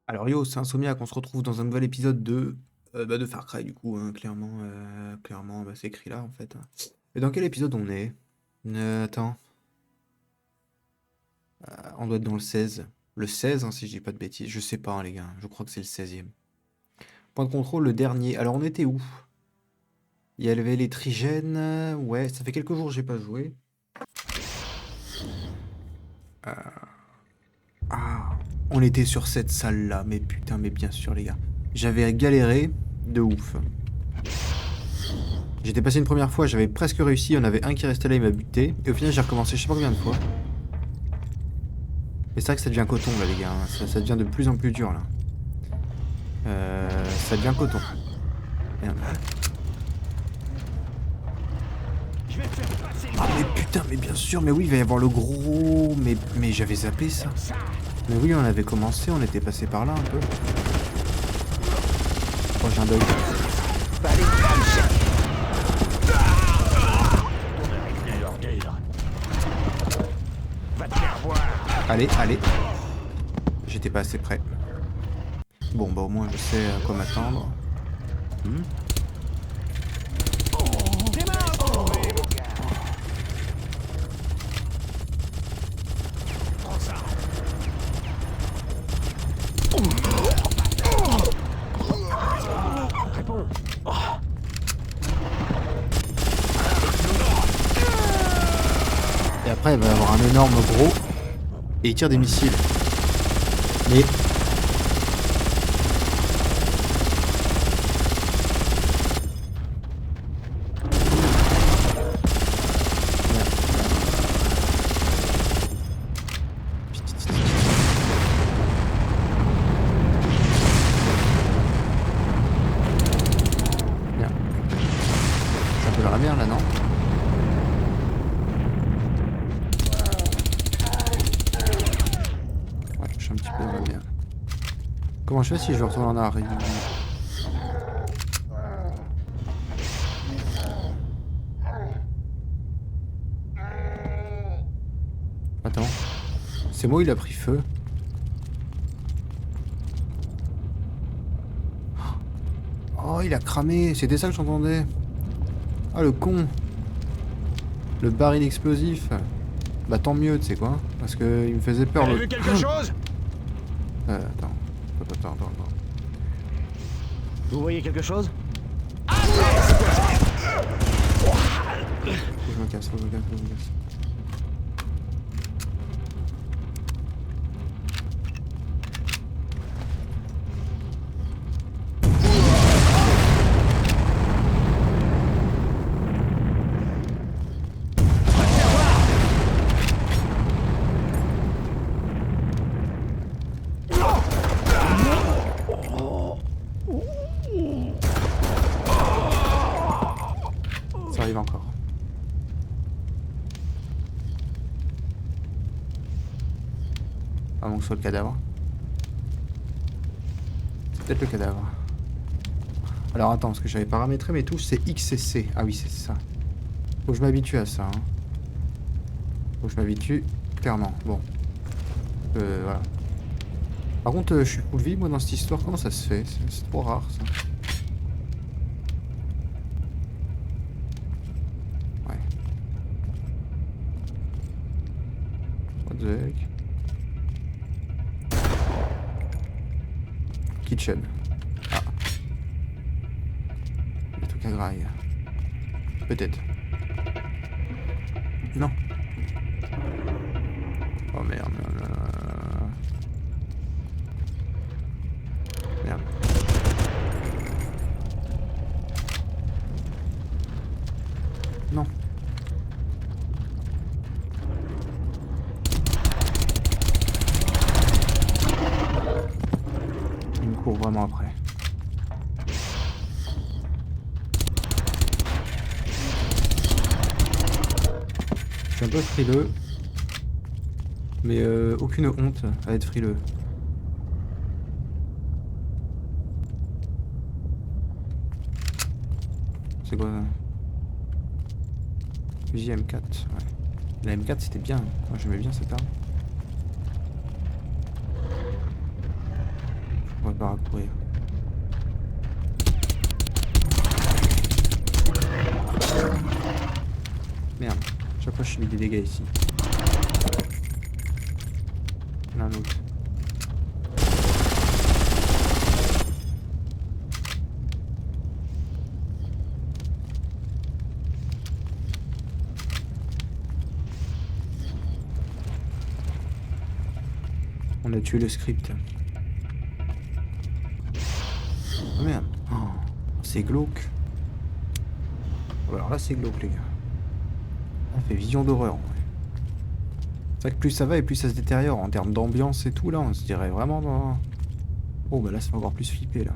Alors yo, c'est Insomniac, on se retrouve dans un nouvel épisode de Far Cry du coup, hein, clairement bah, c'est écrit là en fait, hein. Et dans quel épisode on est? Attends, on doit être dans le 16. Le 16 hein, si je dis pas de bêtises, je sais pas hein, les gars, je crois que c'est le 16e. Point de contrôle, le dernier. Alors on était où? Il y avait les trigènes, ouais, ça fait quelques jours que j'ai pas joué. Ah, on était sur cette salle là, mais putain, mais bien sûr les gars. J'avais galéré de ouf. J'étais passé une première fois, j'avais presque réussi, on avait un qui restait là, il m'a buté. Et au final, j'ai recommencé je sais pas combien de fois. Mais c'est vrai que ça devient coton là, les gars, hein. Ça devient de plus en plus dur là. Ça devient coton. Merde. Ah, mais putain, mais bien sûr, mais oui, il va y avoir le gros. Mais j'avais zappé ça. Mais oui, on avait commencé, on était passé par là un peu. Oh, j'ai un dog. Allez, allez. J'étais pas assez près. Bon, bah au moins je sais à quoi m'attendre. Et après, il va y avoir un énorme gros. Et il tire des missiles. Mais. Merde. C'est un peu dans la merde là, non? Ouais, je suis un petit peu dans la merde. Comment je fais si je retourne en arrière? Attends. C'est moi, il a pris feu. Oh, il a cramé. C'était ça que j'entendais. Ah, le con. Le baril explosif. Bah tant mieux, tu sais quoi. Parce que il me faisait peur. T'as vu quelque chose? Attends. Attends. Vous voyez quelque chose? Faut que je me casse. Ça arrive encore. Avant que ce soit le cadavre. C'est peut-être le cadavre. Alors attends, parce que j'avais paramétré mes touches, c'est X et C. Ah oui, c'est ça. Faut que je m'habitue à ça. Hein. Faut que je m'habitue, clairement. Bon. Voilà. Par contre, je suis full vie, moi, dans cette histoire. Comment ça se fait? C'est trop rare, ça. Ouais. What the heck? Kitchen. Ah. Des trucs à graille. Peut-être. Non. Oh merde. Merde. Non. Il me court vraiment après. Je suis un peu frileux. Mais aucune honte à être frileux. C'est quoi ça? Fusil M4, ouais. La M4 c'était bien. Moi j'aimais bien cette arme. pas à courir. Merde, chaque fois je subis des dégâts ici. Il y en a un autre. On a tué le script. Oh merde. Oh, c'est glauque. Oh, alors là c'est glauque les gars. On fait vision d'horreur. Ouais. C'est vrai que plus ça va et plus ça se détériore en termes d'ambiance et tout là. On se dirait vraiment dans... Oh bah là ça va encore plus flipper là.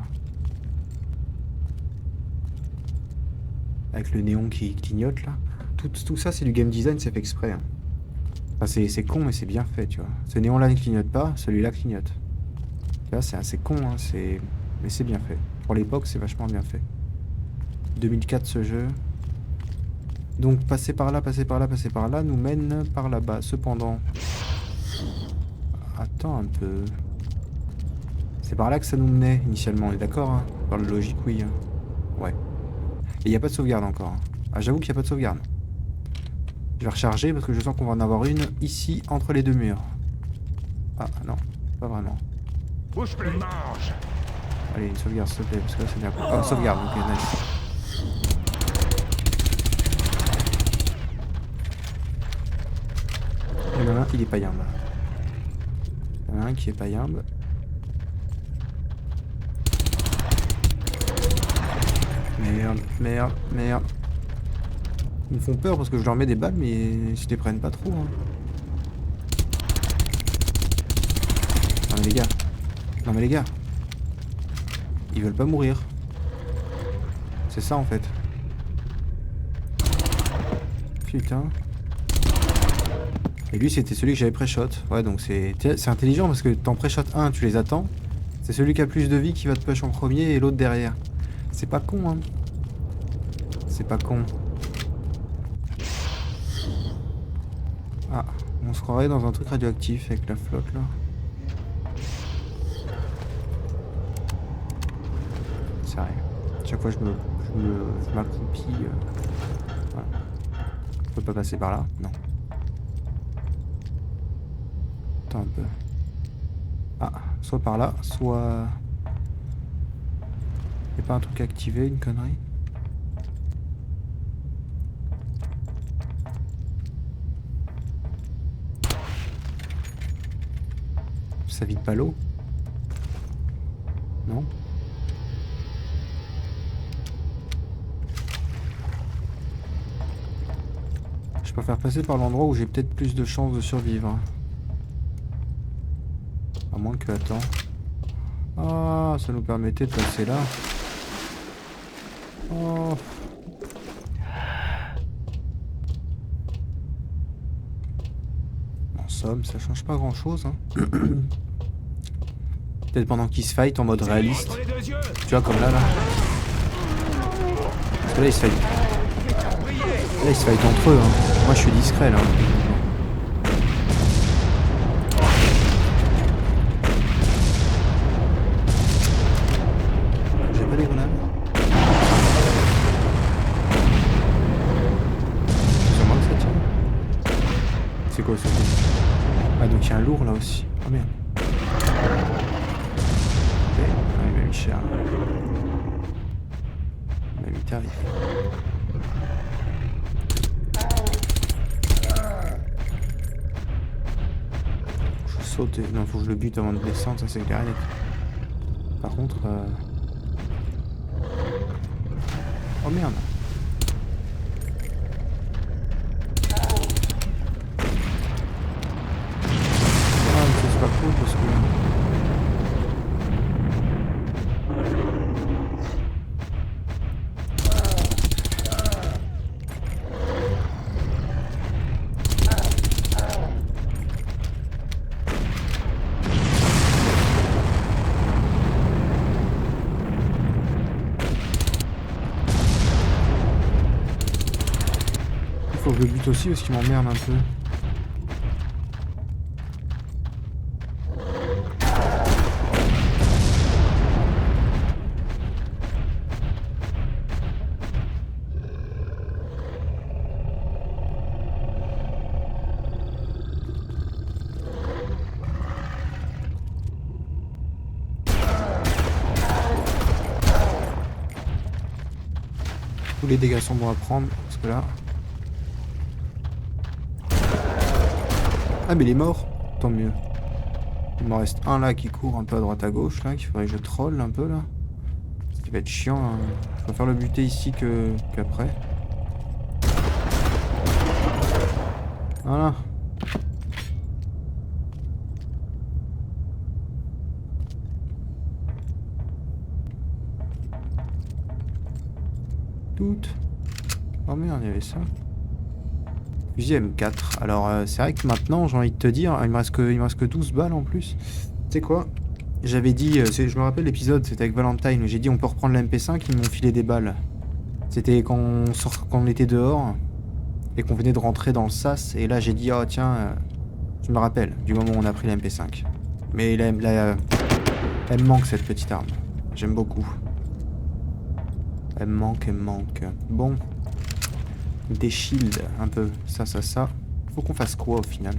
Avec le néon qui clignote là. Tout ça c'est du game design, c'est fait exprès. Hein. Enfin, c'est con mais c'est bien fait tu vois. Ce néon là ne clignote pas, celui-là clignote. Tu vois c'est assez con hein, mais c'est bien fait. Pour l'époque c'est vachement bien fait. 2004 ce jeu. Donc passer par là, passer par là, passer par là nous mène par là-bas. Cependant... Attends un peu... C'est par là que ça nous menait initialement, on est d'accord hein? Dans la logique oui. Hein. Ouais. Et il n'y a pas de sauvegarde encore. Hein. Ah j'avoue qu'il n'y a pas de sauvegarde. Je vais recharger parce que je sens qu'on va en avoir une ici entre les deux murs. Ah non, pas vraiment. Bouge plus, mange. Allez, une sauvegarde s'il te plaît, parce que là c'est bien. Oh, sauvegarde, ok, nice. Il y en a un, il est pas yambe. Il y en a un qui est pas yambe. Merde, merde, merde. Ils me font peur parce que je leur mets des balles, mais ils les prennent pas trop. Hein. Non mais les gars. Non mais les gars. Ils veulent pas mourir. C'est ça en fait. Putain. Et lui c'était celui que j'avais pré-shot. Ouais donc c'est intelligent parce que t'en pré-shot un, tu les attends. C'est celui qui a plus de vie qui va te push en premier et l'autre derrière. C'est pas con hein. C'est pas con. Ah, on se croirait dans un truc radioactif avec la flotte là. C'est rien. Chaque fois je m'accroupis. Voilà. Je peux pas passer par là? Non. Attends un peu. Ah, soit par là, soit... Y'a pas un truc activé, une connerie? Ça vide pas l'eau? Non? Je préfère passer par l'endroit où j'ai peut-être plus de chances de survivre. À moins que... Attends. Ah, ça nous permettait de passer là. Oh. En somme, ça change pas grand-chose. Hein. Peut-être pendant qu'ils se fight en mode réaliste. Tu vois, comme là. Parce que là, ils se fight. Là, ils se fight entre eux. Hein. Moi, je suis discret, là. J'ai pas des grenades. C'est moi que ça tire. C'est quoi, ça? Ah, donc il y a un lourd, là, aussi. Oh, merde. Il m'a mis cher. Il m'a mis tarif. Faut sauter. Non, faut que je le bute avant de descendre, ça c'est clair et net. Par contre... Oh merde. Ah, mais c'est pas cool parce que... Faut que je le bute aussi parce qu'il m'emmerde un peu. Tous les dégâts sont bons à prendre, parce que là... Ah mais il est mort. Tant mieux. Il m'en reste un là qui court un peu à droite à gauche, là, qu'il faudrait que je troll un peu, là. Ce qui va être chiant, hein. Je préfère le buter ici qu'après. Voilà. Toutes. Oh merde, il y avait ça. Fusil M4. Alors, c'est vrai que maintenant, j'ai envie de te dire, il me reste que 12 balles en plus. Tu sais quoi? J'avais dit, je me rappelle l'épisode, c'était avec Valentine, où j'ai dit on peut reprendre la MP5, ils m'ont filé des balles. C'était quand on était dehors, et qu'on venait de rentrer dans le sas, et là j'ai dit, oh tiens, je me rappelle, du moment où on a pris la MP5. Mais elle me manque cette petite arme. J'aime beaucoup. Elle me manque. Bon. Des shields, un peu. Ça. Faut qu'on fasse quoi au final?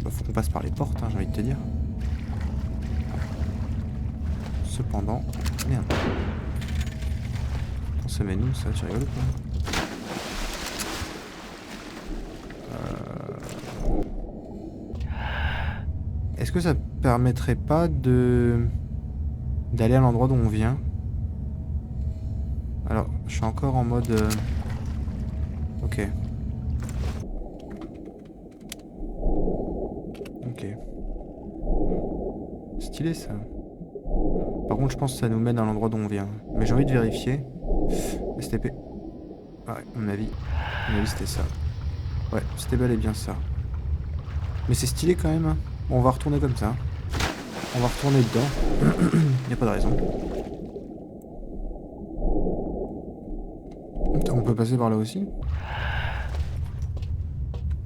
Bah, faut qu'on passe par les portes, hein, j'ai envie de te dire. Cependant... Merde. On se met nous, ça, tu rigoles quoi? Est-ce que ça permettrait pas d'aller à l'endroit d'où on vient? Alors, je suis encore en mode... Ok. Stylé ça. Par contre, je pense que ça nous mène à l'endroit d'où on vient. Mais j'ai envie de vérifier. STP. Ouais, à mon avis c'était ça. Ouais, c'était bel et bien ça. Mais c'est stylé quand même. Hein. Bon, on va retourner comme ça. On va retourner dedans. Y a pas de raison. On peut passer par là aussi?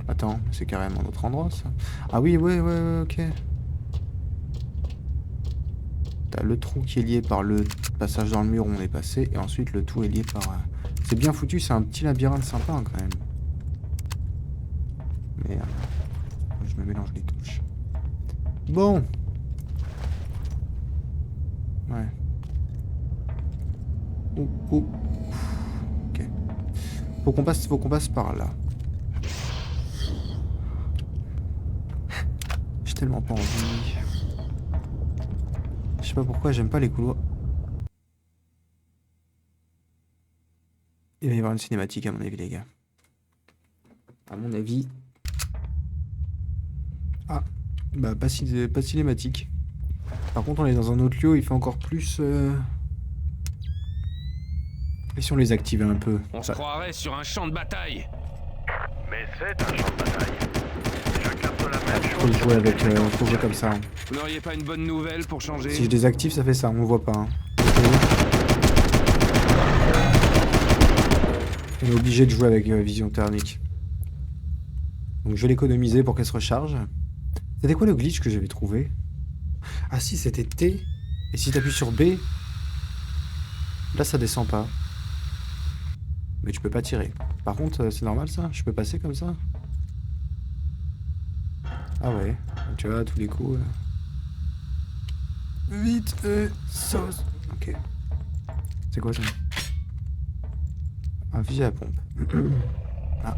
Attends, c'est carrément un autre endroit ça. Ah oui, ouais, ok. T'as le trou qui est lié par le passage dans le mur où on est passé, et ensuite le tout est lié par... C'est bien foutu, c'est un petit labyrinthe sympa hein, quand même. Merde. Je me mélange les touches. Bon. Ouais. Oh. Ok. Faut qu'on passe par là. J'ai tellement pas envie. Je sais pas pourquoi, j'aime pas les couloirs. Il va y avoir une cinématique à mon avis les gars. À mon avis... Ah, bah pas cinématique. Par contre on est dans un autre lieu, il fait encore plus... Et si on les activait un peu? On se croirait sur un champ de bataille. Mais c'est un champ de bataille. Je capte la même Faut le chose. jouer avec... faut jouer comme ça. Hein. Vous n'auriez pas une bonne nouvelle pour changer? Si je désactive ça fait ça, on voit pas. Hein. On est obligé de jouer avec vision thermique. Donc je vais l'économiser pour qu'elle se recharge. C'était quoi le glitch que j'avais trouvé? Ah si, c'était T. Et si t'appuies sur B, là ça descend pas. Mais tu peux pas tirer. Par contre, c'est normal ça? Je peux passer comme ça? Ah ouais, tu vois, à tous les coups... Vite, sauce. Ok. C'est quoi ça? Un fusil à pompe. Ah.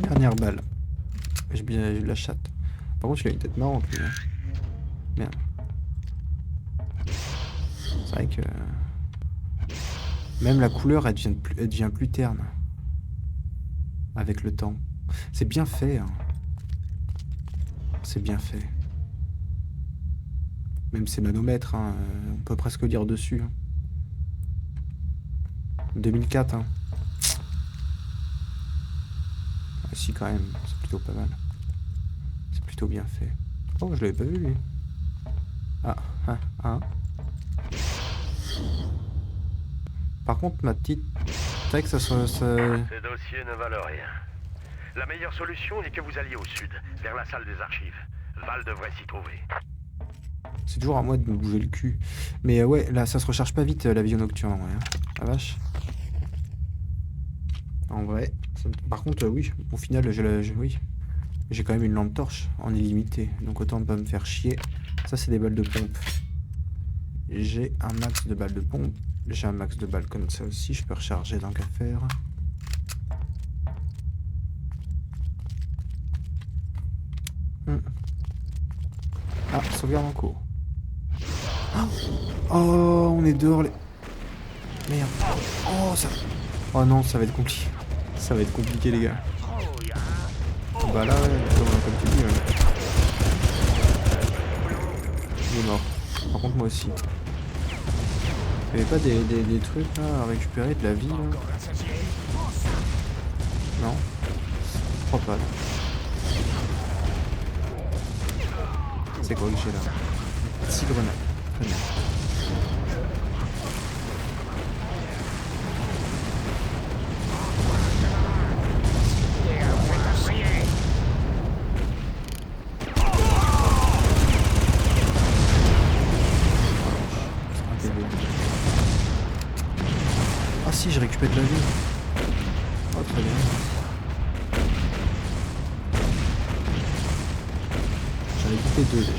Dernière balle. J'ai bien eu la chatte. Par contre, il a une tête marrante, lui. Merde. C'est vrai que... Même la couleur, elle devient plus terne. Avec le temps. C'est bien fait, hein. C'est bien fait. Même ses manomètres, hein, on peut presque lire dessus. Hein. 2004, hein. Ah, si, quand même, c'est plutôt pas mal. C'est plutôt bien fait. Oh, je l'avais pas vu, lui. Ah. Par contre, ma petite... C'est vrai que ça soit... Ces dossiers ne valent rien. La meilleure solution est que vous alliez au sud, vers la salle des archives. Val devrait s'y trouver. C'est toujours à moi de me bouger le cul. Mais ouais, là, ça se recharge pas vite, la vision nocturne, en vrai. Hein. La vache. En vrai. Par contre, oui, au final, oui. J'ai quand même une lampe torche en illimité. Donc autant ne pas me faire chier Ça, c'est des balles de pompe. J'ai un max de balles de pompe. J'ai un max de balles comme ça aussi. Je peux recharger tant qu'à faire. Ah, sauvegarde en cours. Oh, on est dehors les... Merde. Oh, ça... Oh non, ça va être compliqué. Ça va être compliqué, les gars. Bah là, ouais, comme tu dis, ouais. Il est mort. Par contre, moi aussi. Il n'y avait pas des trucs là à récupérer, de la vie là? Non? Je crois pas. C'est quoi que j'ai là? 6 grenades. Très bien. Ah si, je récupère de la vie. Oh, très bien. J'en ai coupé 2 déjà.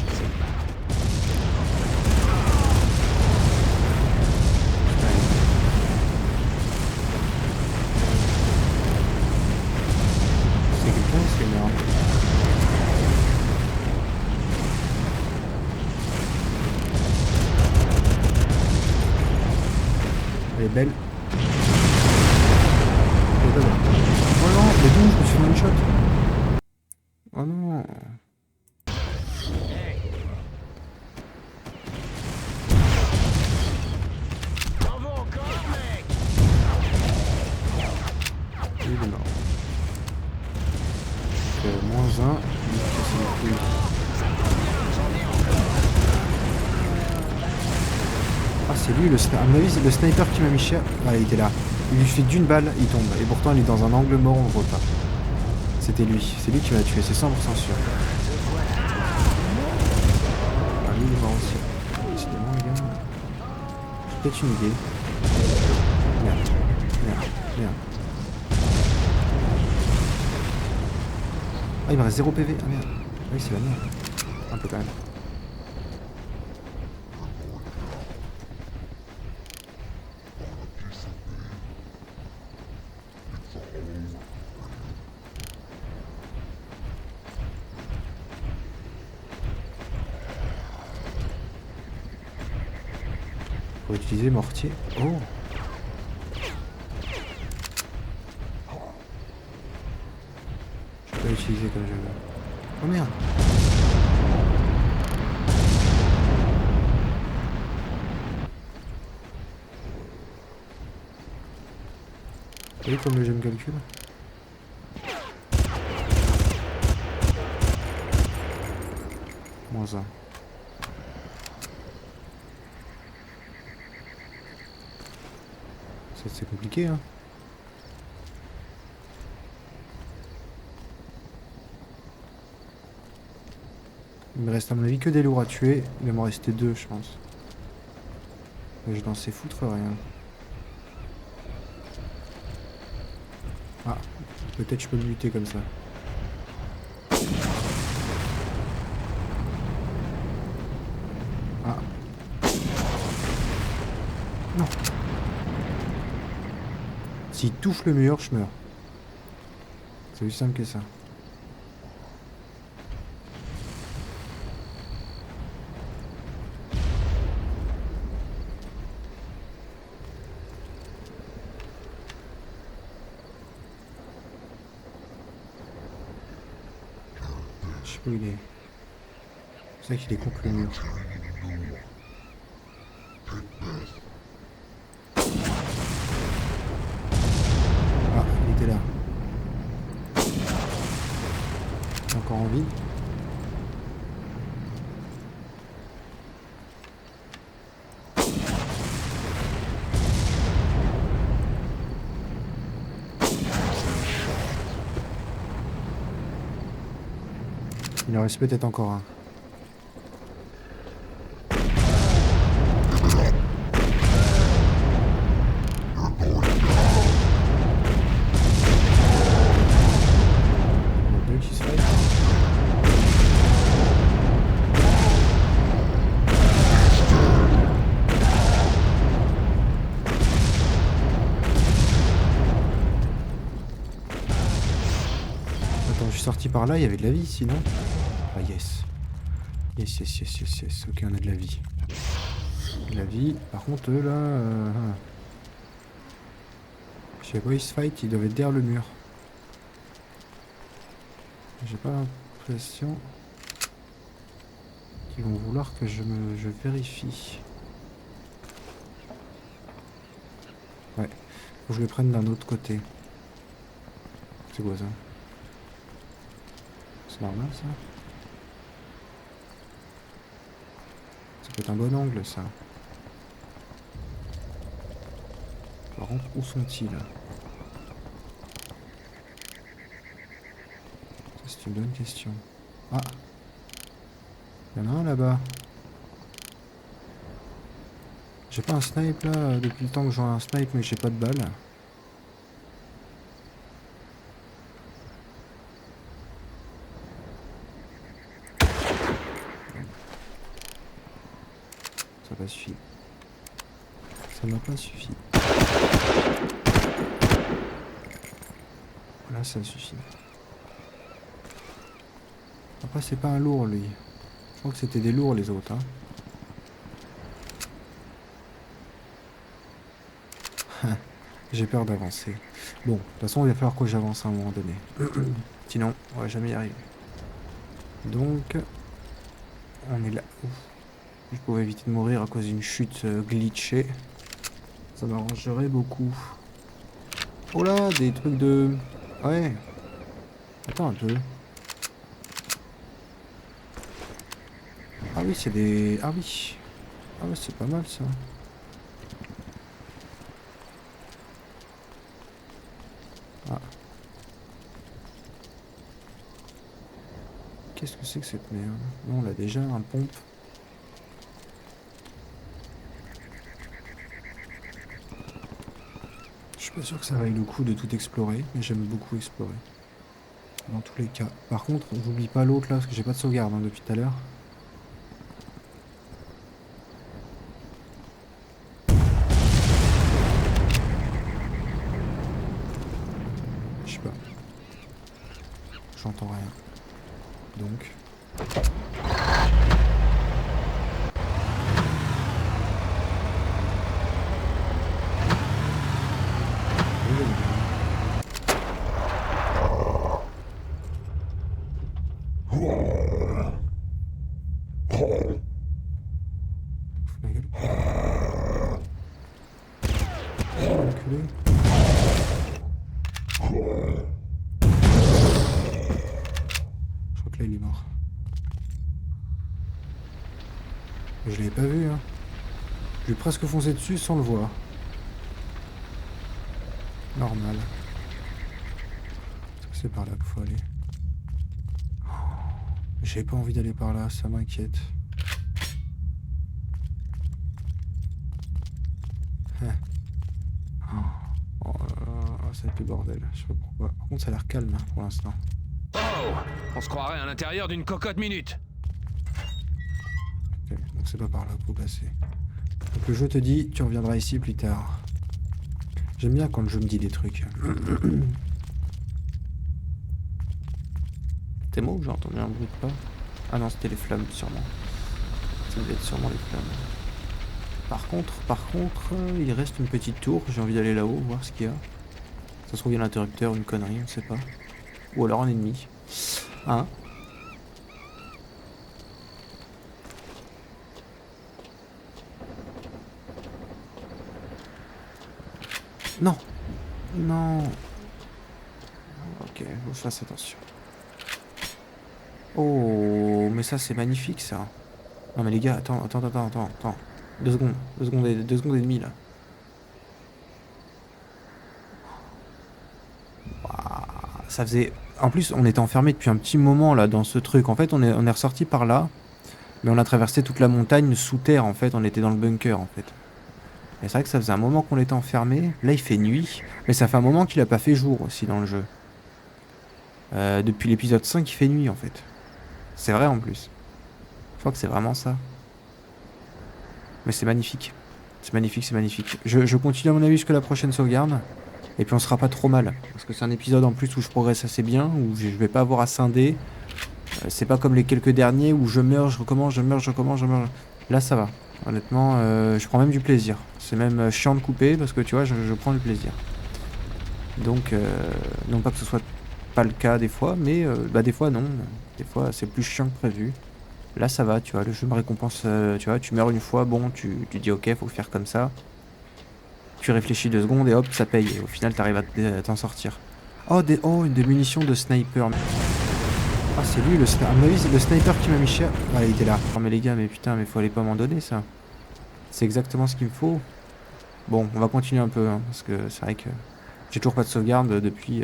C'est quelqu'un ou c'est une arme? Elle est belle. Oh non, mais d'où je me suis fait one shot? Oh non. Il est mort. Donc, -1. Ah, c'est lui, à mon avis, c'est le sniper qui m'a mis cher. Ah, il était là. Il lui fait d'une balle, il tombe. Et pourtant, il est dans un angle mort, on le voit pas. C'était lui. C'est lui qui m'a tué, c'est 100% sûr. Ah, lui, il est mort aussi. Décidément, les gars. J'ai peut-être une idée. Merde. Merde. Merde. Ah, il me reste 0 PV. Ah, merde. Ah oui, c'est la merde. Un peu quand même. Faut utiliser mortier. Oh! Je peux l'utiliser comme je veux. Oh merde! Vous voyez comme le jeu me calcule? -1. C'est compliqué, hein. Il me reste à mon avis que des lourds à tuer. Il va m'en rester 2, je pense. Mais je n'en sais foutre rien. Ah, peut-être je peux le lutter comme ça. Ah. Non. S'il touche le mur, je meurs. C'est aussi simple que ça. Je sais pas où il est. C'est vrai qu'il est contre le mur. Ah, il était là. Encore en vie. Il en reste peut-être encore un. Il y en a deux qui se fight. sorti par là, il y avait de la vie sinon. Ah yes. Yes, yes, yes, yes, yes. Ok, on a de la vie. De la vie. Par contre, eux là... Je sais pas, ils se fight, ils doivent être derrière le mur. J'ai pas l'impression qu'ils vont vouloir que je vérifie. Ouais, faut que je le prenne d'un autre côté. C'est quoi ça? C'est normal ça? Ça peut être un bon angle ça. Par contre, où sont-ils? C'est une bonne question. Ah! Il y en a un là-bas. J'ai pas un snipe là, depuis le temps que j'ai un snipe mais j'ai pas de balle. Ça n'a pas suffi. Ça m'a pas suffi. Là ça suffit. Après c'est pas un lourd lui. Je crois que c'était des lourds les autres hein. J'ai peur d'avancer. Bon, de toute façon il va falloir que j'avance à un moment donné. Sinon on va jamais y arriver. Donc on est là. Ouf. Je pouvais éviter de mourir à cause d'une chute glitchée. Ça m'arrangerait beaucoup. Oh là, des trucs de... Ouais. Attends un peu. Ah oui, c'est des... Ah oui. Ah ouais, c'est pas mal ça. Ah. Qu'est-ce que c'est que cette merde? Non, on l'a déjà, un pompe. Je suis pas sûr que ça vaille le coup de tout explorer, mais j'aime beaucoup explorer. Dans tous les cas. Par contre, j'oublie pas l'autre là, parce que j'ai pas de sauvegarde hein, depuis tout à l'heure. Je sais pas. J'entends rien. Donc... Je crois que là il est mort. Je l'avais pas vu hein. Je vais presque foncer dessus sans le voir. Normal. Est-ce que c'est par là qu'il faut aller? J'ai pas envie d'aller par là, ça m'inquiète. Oh là là, ça va être le bordel, je sais pas pourquoi. Par contre ça a l'air calme hein, pour l'instant. Oh! On se croirait à l'intérieur d'une cocotte minute. Ok, donc c'est pas par là qu'il faut passer. Donc le jeu te dit, tu reviendras ici plus tard. J'aime bien quand le jeu me dit des trucs. T'es moi ou j'ai entendu un bruit de pas? Ah non, c'était les flammes sûrement. Ça devait être sûrement les flammes. Par contre, il reste une petite tour. J'ai envie d'aller là-haut, voir ce qu'il y a. Ça se trouve, il y a l'interrupteur, une connerie, on ne sait pas. Ou alors un ennemi. Hein? Non! Non! Ok, faut que je fasse attention. Oh, mais ça c'est magnifique ça. Non mais les gars, attends. 2 secondes et demie là. Waouh, ça faisait... En plus, on était enfermé depuis un petit moment là dans ce truc. En fait, on est ressorti par là, mais on a traversé toute la montagne sous terre. En fait, on était dans le bunker en fait. Et c'est vrai que ça faisait un moment qu'on était enfermé. Là, il fait nuit, mais ça fait un moment qu'il a pas fait jour aussi dans le jeu. Depuis l'épisode 5, il fait nuit en fait. C'est vrai en plus. Je crois que c'est vraiment ça. Mais c'est magnifique. C'est magnifique. Je continue à mon avis jusqu'à la prochaine sauvegarde. Et puis on sera pas trop mal. Parce que c'est un épisode en plus où je progresse assez bien, où je vais pas avoir à scinder. C'est pas comme les quelques derniers où je meurs, je recommence, je meurs, je recommence, je meurs. Là ça va. Honnêtement, je prends même du plaisir. C'est même chiant de couper parce que tu vois, je prends du plaisir. Donc, non pas que ce soit pas le cas des fois, mais bah des fois non. Des fois c'est plus chiant que prévu. Là ça va, tu vois, le jeu me récompense, tu vois, tu meurs une fois, bon, tu dis ok, faut faire comme ça. Tu réfléchis 2 secondes et hop, ça paye. Et au final, t'arrives à t'en sortir. Oh, des munitions de sniper. Ah, c'est lui, à mon avis, c'est le sniper qui m'a mis cher. Ah, il était là. Oh, mais les gars, mais putain, mais faut aller pas m'en donner, ça. C'est exactement ce qu'il me faut. Bon, on va continuer un peu, hein, parce que c'est vrai que j'ai toujours pas de sauvegarde depuis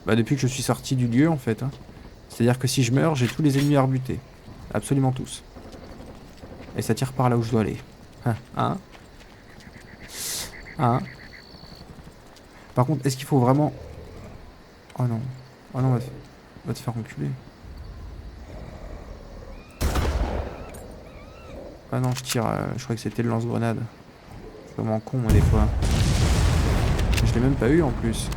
que je suis sorti du lieu, en fait. Hein. C'est-à-dire que si je meurs, j'ai tous les ennemis à rebuter. Absolument tous. Et ça tire par là où je dois aller. Hein. Par contre, est-ce qu'il faut vraiment... Oh non. Oh non, va te faire enculer. Ah non, je tire. Je crois que c'était le lance-grenade. Je suis vraiment con, moi, des fois. Je l'ai même pas eu, en plus.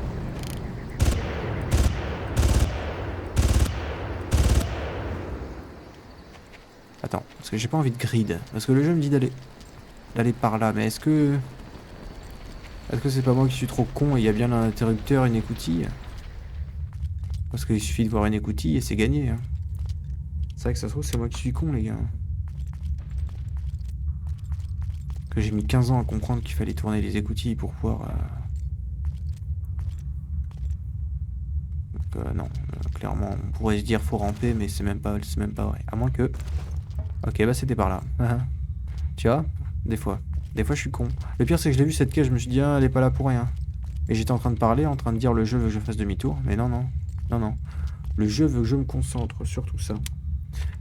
Attends, parce que j'ai pas envie de grid. Parce que le jeu me dit d'aller par là. Mais est-ce que c'est pas moi qui suis trop con et il y a bien un interrupteur, une écoutille? Parce qu'il suffit de voir une écoutille et c'est gagné. Hein. C'est vrai que ça se trouve, c'est moi qui suis con, les gars. Que j'ai mis 15 ans à comprendre qu'il fallait tourner les écoutilles pour pouvoir... Donc, non, clairement, on pourrait se dire faut ramper, mais c'est même pas vrai. À moins que... Ok, bah c'était par là. Tu vois, des fois je suis con. Le pire c'est que je l'ai vu cette caisse, je me suis dit ah, elle est pas là pour rien. Et j'étais en train de parler, en train de dire le jeu veut que je fasse demi-tour, mais non. Le jeu veut que je me concentre sur tout ça.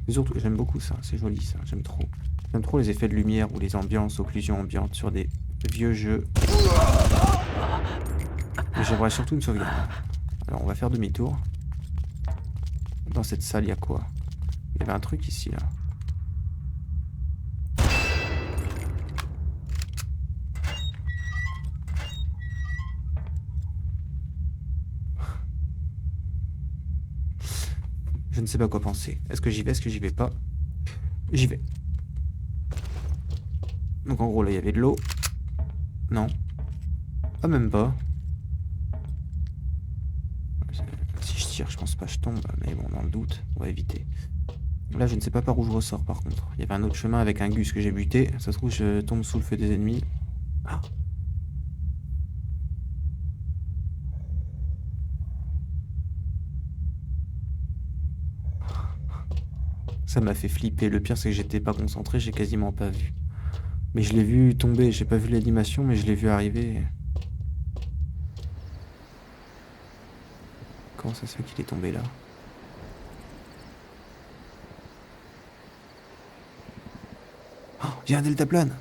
Et surtout, j'aime beaucoup ça, c'est joli ça, j'aime trop. J'aime trop les effets de lumière ou les ambiances, occlusions ambiantes sur des vieux jeux. Mais j'aimerais surtout une sauvegarde. Alors on va faire demi-tour. Dans cette salle, il y a quoi? Il y avait un truc ici là. Je ne sais pas quoi penser. Est-ce que j'y vais? Est-ce que j'y vais pas? J'y vais. Donc en gros là il y avait de l'eau. Non. Ah même pas. Si je tire je pense pas que je tombe. Mais bon dans le doute on va éviter. Là je ne sais pas par où je ressors par contre. Il y avait un autre chemin avec un gus que j'ai buté. Ça se trouve je tombe sous le feu des ennemis. Ah. Ça m'a fait flipper. Le pire c'est que j'étais pas concentré, j'ai quasiment pas vu. Mais je l'ai vu tomber, j'ai pas vu l'animation mais je l'ai vu arriver. Comment ça se fait qu'il est tombé là? Oh, il y a un deltaplane.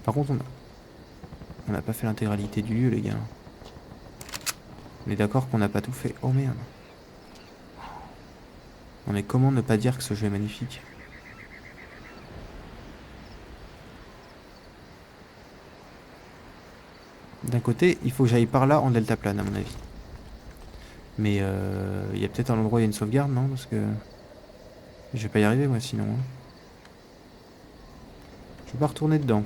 Par contre on n'a pas fait l'intégralité du lieu les gars. On est d'accord qu'on n'a pas tout fait. Oh merde. Non mais comment ne pas dire que ce jeu est magnifique? D'un côté, il faut que j'aille par là en deltaplane à mon avis. Mais il y a peut-être un endroit où il y a une sauvegarde, non? Parce que je vais pas y arriver moi sinon. Hein. Je vais pas retourner dedans.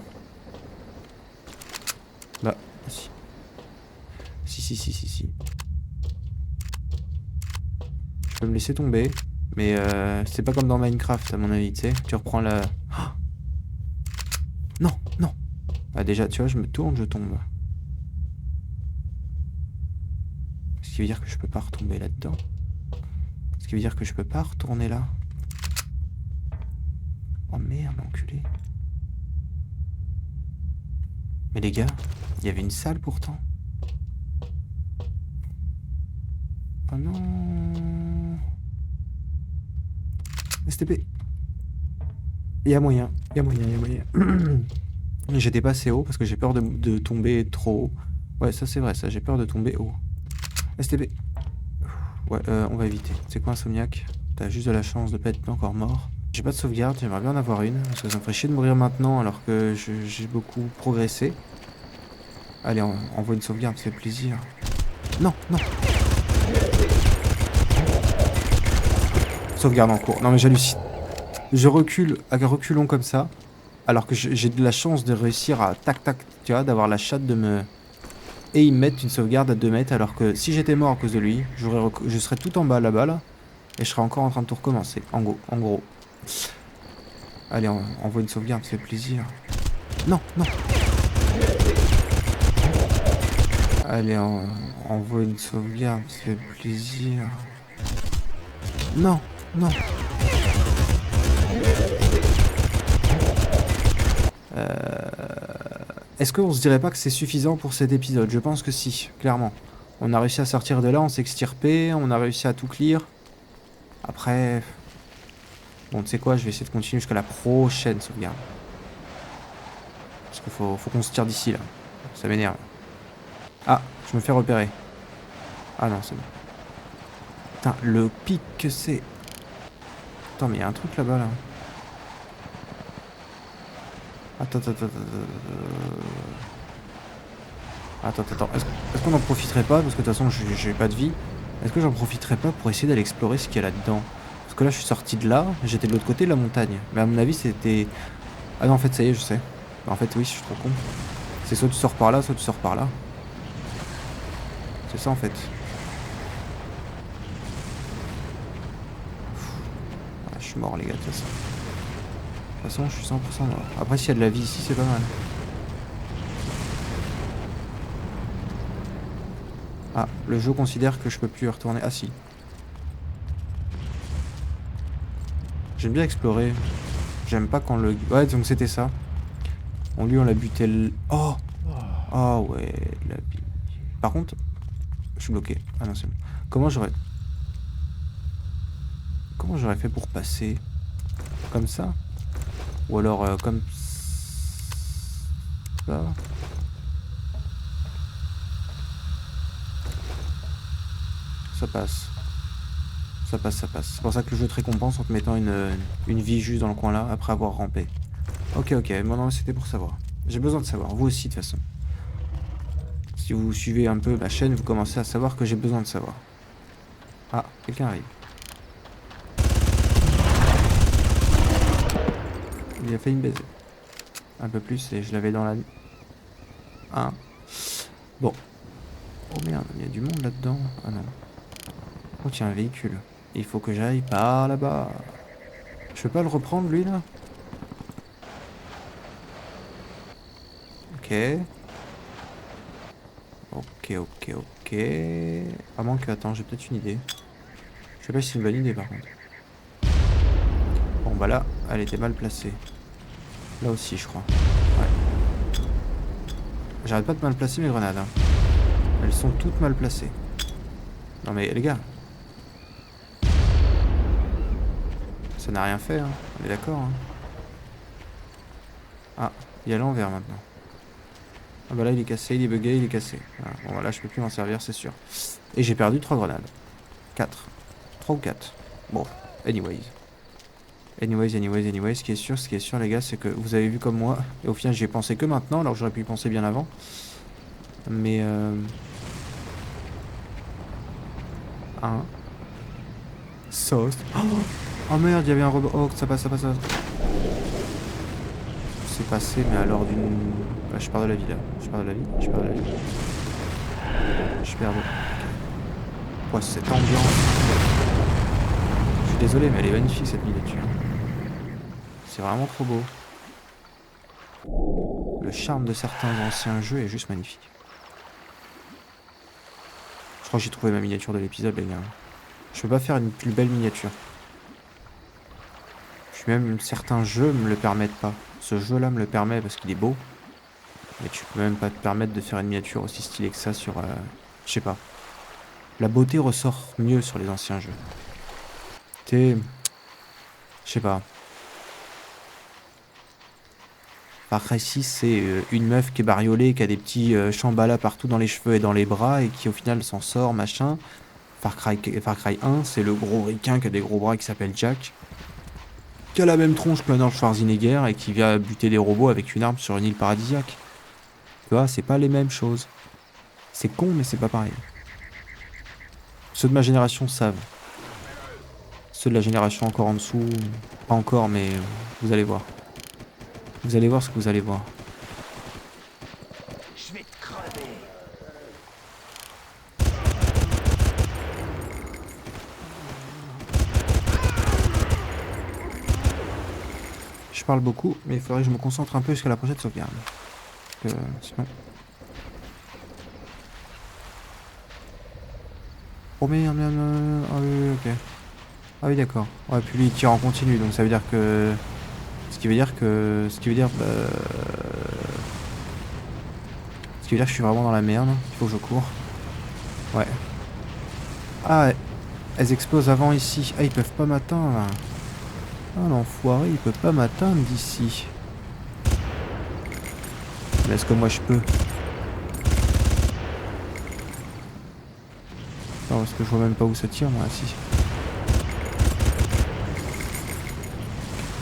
Bah, si. Si. Je peux me laisser tomber. Mais c'est pas comme dans Minecraft à mon avis, tu sais. Tu reprends la... Oh non. Ah déjà, tu vois, je me tourne, je tombe. Ce qui veut dire que je peux pas retomber là-dedans. Ce qui veut dire que je peux pas retourner là. Oh merde, enculé. Mais les gars, il y avait une salle pourtant. Oh non. STP. Il y a moyen. J'étais pas assez haut parce que j'ai peur de tomber trop haut. Ouais, ça c'est vrai, ça, j'ai peur de tomber haut. STP. Ouais, on va éviter. C'est quoi Insomniac? T'as juste de la chance de pas être encore mort. J'ai pas de sauvegarde, j'aimerais bien en avoir une. Parce que ça me ferait chier de mourir maintenant alors que j'ai beaucoup progressé. Allez, envoie une sauvegarde, ça fait plaisir. Non, non. Sauvegarde en cours. Non mais j'hallucine. Je recule à reculons comme ça. Alors que j'ai de la chance de réussir à tac tac, tu vois, d'avoir la chatte de me... Et ils me mettent une sauvegarde à 2 mètres alors que si j'étais mort à cause de lui, je serais tout en bas là-bas là. Et je serais encore en train de tout recommencer. En gros. Allez, envoie une sauvegarde, ça fait plaisir. Non, non. Allez, envoie une sauvegarde, ça fait plaisir. Non, non. Est-ce qu'on se dirait pas que c'est suffisant pour cet épisode? Je pense que si, clairement. On a réussi à sortir de là, on s'est extirpé, on a réussi à tout clear. Après... Bon, tu sais quoi, je vais essayer de continuer jusqu'à la prochaine sauvegarde. Parce qu'il faut qu'on se tire d'ici, là. Ça m'énerve. Ah, je me fais repérer. Ah non, c'est bon. Putain, le pic que c'est... Attends, mais il y a un truc là-bas, là. Attends. Est-ce qu'on en profiterait pas? Parce que de toute façon, j'ai pas de vie. Est-ce que j'en profiterais pas pour essayer d'aller explorer ce qu'il y a là-dedans? Parce que là, je suis sorti de là, j'étais de l'autre côté de la montagne. Mais à mon avis, c'était... Ah non, en fait, ça y est, je sais. En fait, oui, je suis trop con. C'est soit tu sors par là, soit tu sors par là. C'est ça, en fait. Ah, je suis mort, les gars, de toute façon. De toute façon, je suis 100% mort. Après, s'il y a de la vie ici, c'est pas mal. Ah, le jeu considère que je peux plus y retourner. Ah si. J'aime bien explorer. J'aime pas quand le... Ouais, donc c'était ça. On l'a buté le... Oh. Ah ouais, la vie. Par contre, je suis bloqué. Ah non, c'est bon. Comment j'aurais fait pour passer? Comme ça? Ou alors comme ça? Ça passe. Ça passe. C'est pour ça que le jeu te récompense en te mettant une vie juste dans le coin là, après avoir rampé. Ok. Bon, non, c'était pour savoir. J'ai besoin de savoir. Vous aussi, de toute façon. Si vous suivez un peu ma chaîne, vous commencez à savoir que j'ai besoin de savoir. Ah, quelqu'un arrive. Il a fait une baise. Un peu plus et je l'avais dans la... Ah. Bon. Oh merde, il y a du monde là-dedans. Ah non. Oh tiens, un véhicule. Il faut que j'aille par là-bas. Je peux pas le reprendre lui là? Ok. À moins que... Attends, j'ai peut-être une idée. Je sais pas si c'est une bonne idée par contre. Bon bah là, elle était mal placée. Là aussi je crois. Ouais. J'arrête pas de mal placer mes grenades. Hein. Elles sont toutes mal placées. Non mais les gars. Ça n'a rien fait, hein. On est d'accord, hein. Ah, il y a l'envers maintenant. Ah bah là il est cassé, il est bugué, il est cassé. Voilà. Bon bah là je peux plus m'en servir, c'est sûr. Et j'ai perdu 3 grenades. 4. 3 ou 4. Bon, anyways. Ce qui est sûr les gars, c'est que vous avez vu comme moi. Et au final j'y ai pensé que maintenant, alors que j'aurais pu y penser bien avant. Mais sauce. Oh merde, il y avait un robot. Oh, ça passe. C'est passé, mais alors d'une... Ah, je pars de la vie là. Je perds de... Ouais, cette ambiance. Je suis désolé, mais elle est magnifique cette miniature. C'est vraiment trop beau. Le charme de certains anciens jeux est juste magnifique. Je crois que j'ai trouvé ma miniature de l'épisode, les gars. Je peux pas faire une plus belle miniature. Même certains jeux me le permettent pas. Ce jeu-là me le permet parce qu'il est beau. Mais tu peux même pas te permettre de faire une miniature aussi stylée que ça sur... je sais pas. La beauté ressort mieux sur les anciens jeux. Je sais pas. Far Cry 6, c'est une meuf qui est bariolée, qui a des petits chambalas partout dans les cheveux et dans les bras, et qui au final s'en sort, machin. Far Cry 1, c'est le gros ricain qui a des gros bras qui s'appelle Jack. Qui a la même tronche que Arnold Schwarzenegger et qui vient buter des robots avec une arme sur une île paradisiaque. Tu vois, c'est pas les mêmes choses. C'est con, mais c'est pas pareil. Ceux de ma génération savent. Ceux de la génération encore en dessous, pas encore, mais vous allez voir. Vous allez voir ce que vous allez voir. Je vais te crever. Je parle beaucoup, mais il faudrait que je me concentre un peu jusqu'à la prochaine sauvegarde. Sinon... Oh merde, merde, merde. Ah oui, ok. Ah oui, d'accord. Ouais, puis lui il tire en continu, donc ça veut dire que... Ce qui veut dire que... Ce qui veut dire que je suis vraiment dans la merde. Il faut que je cours. Ouais. Ah, elles explosent avant ici. Ah, ils peuvent pas m'atteindre. Ah, l'enfoiré, il peut pas m'atteindre d'ici. Mais est-ce que moi je peux? Non, parce que je vois même pas où ça tire, moi, si.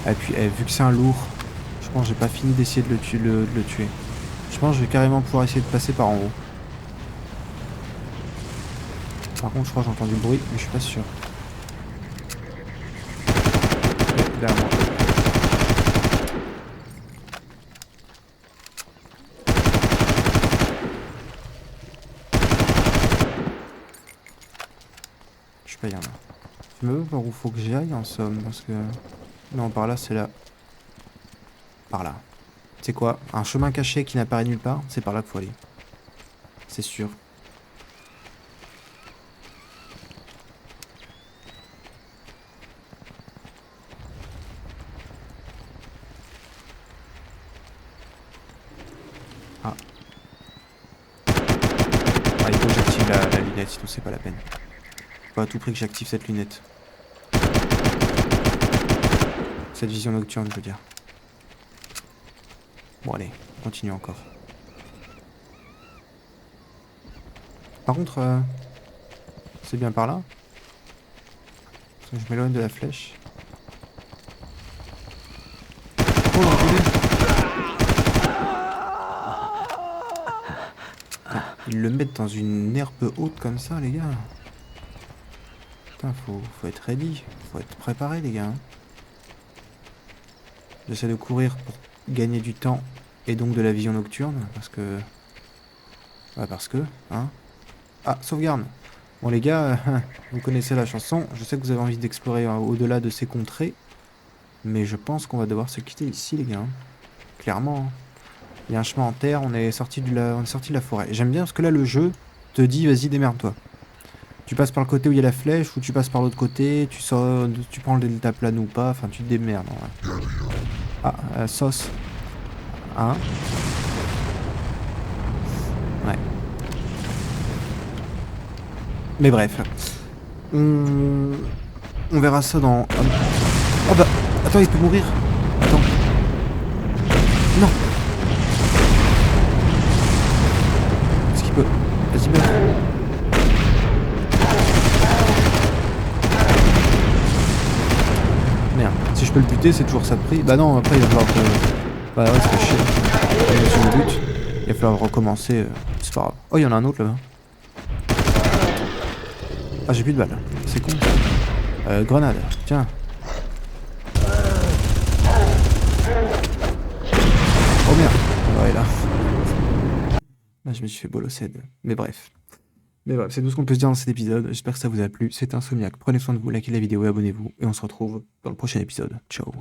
Et puis, vu que c'est un lourd, je pense que j'ai pas fini d'essayer de le tuer. Je pense que je vais carrément pouvoir essayer de passer par en haut. Par contre, je crois que j'entends du bruit, mais je suis pas sûr. Ouais, derrière moi. Je sais pas, y'en a. Je me veux par où faut que j'aille en somme, parce que... Non, par là, c'est là. Par là. C'est quoi? Un chemin caché qui n'apparaît nulle part? C'est par là qu'il faut aller. C'est sûr. Ah. Ah, il faut que j'active la lunette, sinon c'est pas la peine. Faut à tout prix que j'active cette lunette. Cette vision nocturne, je veux dire. Bon allez, on continue encore. Par contre, c'est bien par là. Parce que je m'éloigne de la flèche. Oh l'enculé! Ils le mettent dans une herbe haute comme ça, les gars. Putain, faut être ready. Faut être préparé, les gars. J'essaie de courir pour gagner du temps et donc de la vision nocturne. Parce que... Ouais, parce que... Hein. Ah, sauvegarde. Bon, les gars, vous connaissez la chanson. Je sais que vous avez envie d'explorer au-delà de ces contrées. Mais je pense qu'on va devoir se quitter ici, les gars. Clairement. Il y a un chemin en terre, on est sorti de la forêt. J'aime bien parce que là, le jeu te dit, vas-y, démerde-toi. Tu passes par le côté où il y a la flèche, ou tu passes par l'autre côté, tu prends le delta plane ou pas, enfin, tu te démerdes. En vrai. Ah, sauce. Hein? Ouais. Mais bref. On verra ça dans... Oh bah, attends, il peut mourir. Attends. Non. Est-ce qu'il peut... Vas-y, meurs. Merde. Si je peux le buter, c'est toujours ça de prix. Bah non, après il va falloir que... Bah ouais, c'est chier. Sur le but. Il va falloir recommencer. C'est pas grave. Oh, il y en a un autre là-bas. Ah, j'ai plus de balles. C'est con. Grenade. Tiens. Oh merde. Ouais, là. Là, je me suis fait bolosser. Mais bref. C'est tout ce qu'on peut se dire dans cet épisode. J'espère que ça vous a plu. C'était Insomniac. Prenez soin de vous, likez la vidéo et abonnez-vous. Et on se retrouve dans le prochain épisode. Ciao.